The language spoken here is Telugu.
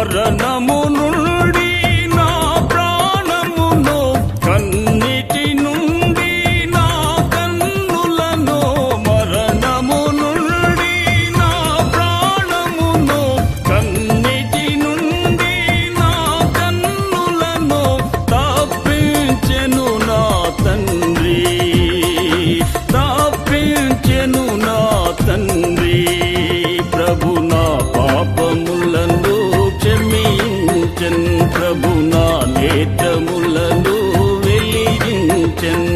మరణము నుండి నా ప్రాణమును, కన్నిటి నుండి నా కన్నులను, మరణము నుండి నా ప్రాణమును, కన్నిటి నుండి నా కన్నులను తప్పించెను నా తండ్రి, తప్పించెను నా తండ్రి. ప్రభు నా పాపములను క్షమించెన్, ప్రభు నా నేత్రములను వెలిగించెన్.